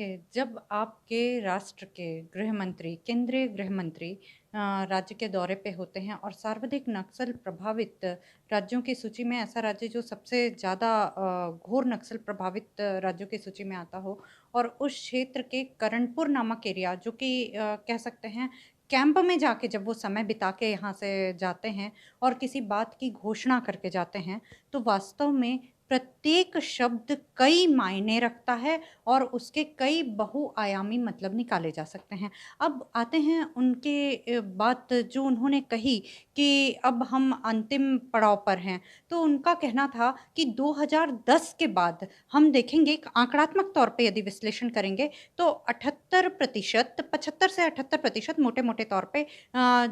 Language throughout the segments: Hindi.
देखिए, जब आपके राष्ट्र के गृह मंत्री, केंद्रीय गृह मंत्री राज्य के दौरे पे होते हैं और सर्वाधिक नक्सल प्रभावित राज्यों की सूची में ऐसा राज्य जो सबसे ज़्यादा घोर नक्सल प्रभावित राज्यों की सूची में आता हो और उस क्षेत्र के करणपुर नामक एरिया जो कि कह सकते हैं कैंप में जाके जब वो समय बिता के यहाँ से जाते हैं और किसी बात की घोषणा करके जाते हैं, तो वास्तव में प्रत्येक शब्द कई मायने रखता है और उसके कई बहुआयामी मतलब निकाले जा सकते हैं। अब आते हैं उनके बात जो उन्होंने कही कि अब हम अंतिम पड़ाव पर हैं, तो उनका कहना था कि 2010 के बाद हम देखेंगे एक आंकड़ात्मक तौर पे यदि विश्लेषण करेंगे तो 78% 75 से 78% मोटे-मोटे तौर पे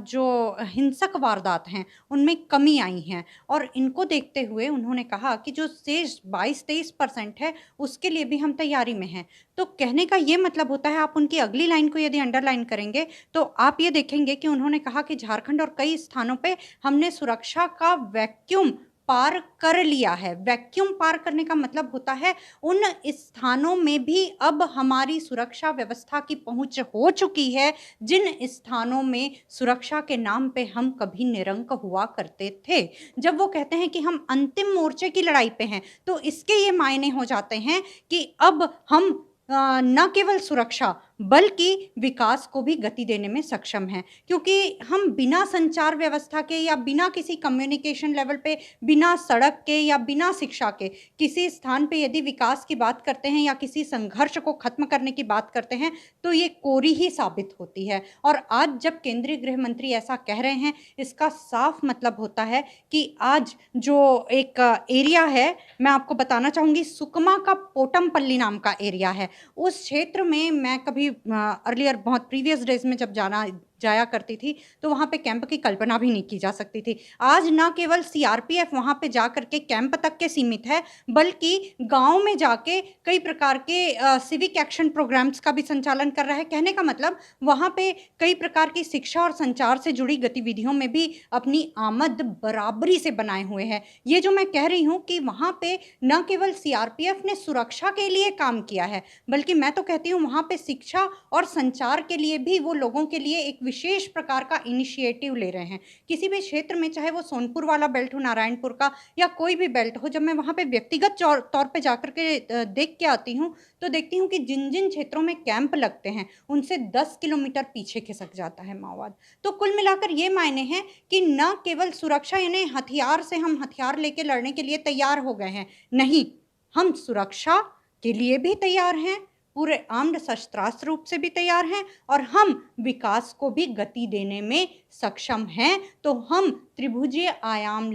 जो हिंसक वारदात हैं, उनमें कमी आई है। और इनको देखते हुए उन्होंने कहा कि जो शेष 22-23% है, उसके लिए भी हम तैयारी में हैं। तो कहने का ये मतलब होता है आप उनकी अगली लाइन को यदि अंडरलाइन करेंगे, तो आप ये देखेंगे कि उन्होंने कहा कि झारखंड और कई स्थानों पे हमने सुरक्षा का वैक्यूम पार कर लिया है। वैक्यूम पार करने का मतलब होता है उन स्थानों में भी अब हमारी सुरक्षा व्यवस्था की पहुँच हो चुकी है, जिन स्थानों में सुरक्षा के नाम पे हम कभी निरंक हुआ करते थे। जब वो कहते हैं कि हम अंतिम मोर्चे की लड़ाई पे हैं, तो इसके ये मायने हो जाते हैं कि अब हम न केवल सुरक्षा बल्कि विकास को भी गति देने में सक्षम हैं। क्योंकि हम बिना संचार व्यवस्था के या बिना किसी कम्युनिकेशन लेवल पे, बिना सड़क के या बिना शिक्षा के किसी स्थान पे यदि विकास की बात करते हैं या किसी संघर्ष को खत्म करने की बात करते हैं, तो ये कोरी ही साबित होती है। और आज जब केंद्रीय गृह मंत्री ऐसा कह रहे हैं, इसका साफ मतलब होता है कि आज जो एक एरिया है, मैं आपको बताना चाहूँगी सुकमा का पोटमपल्ली नाम का एरिया है। उस क्षेत्र में मैं कभी अर्लियर बहुत प्रीवियस डेज़ में जब जाया करती थी, तो वहाँ पे कैंप की कल्पना भी नहीं की जा सकती थी। आज ना केवल सीआरपीएफ वहाँ पे जाकर के कैंप तक के सीमित है, बल्कि गाँव में जाके कई प्रकार के सिविक एक्शन प्रोग्राम्स का भी संचालन कर रहा है। कहने का मतलब वहाँ पे कई प्रकार की शिक्षा और संचार से जुड़ी गतिविधियों में भी अपनी आमद बराबरी से बनाए हुए है। ये जो मैं कह रही हूँ कि वहाँ पे न केवल सीआरपीएफ ने सुरक्षा के लिए काम किया है, बल्कि मैं तो कहती हूँ वहाँ पे शिक्षा और संचार के लिए भी वो लोगों के लिए एक विशेष प्रकार का इनिशिएटिव ले रहे हैं। किसी भी क्षेत्र में चाहे वो सोनपुर वाला बेल्ट हो, नारायणपुर का या कोई भी बेल्ट हो, जब मैं वहाँ पे व्यक्तिगत तौर पे जाकर के देख के आती हूँ, तो देखती हूँ कि जिन-जिन क्षेत्रों में कैंप लगते हैं, उनसे 10 किलोमीटर पीछे खिसक जाता है माओवाद। तो कुल मिलाकर ये मायने हैं कि न केवल सुरक्षा यानी हथियार से हम हथियार लेके लड़ने के लिए तैयार हो गए हैं, नहीं, हम सुरक्षा के लिए भी तैयार हैं, पूरे आर्म्ड शस्त्रास्त्र रूप से भी तैयार हैं और हम विकास को भी गति देने में सक्षम हैं। तो हम त्रिभुजीय आयाम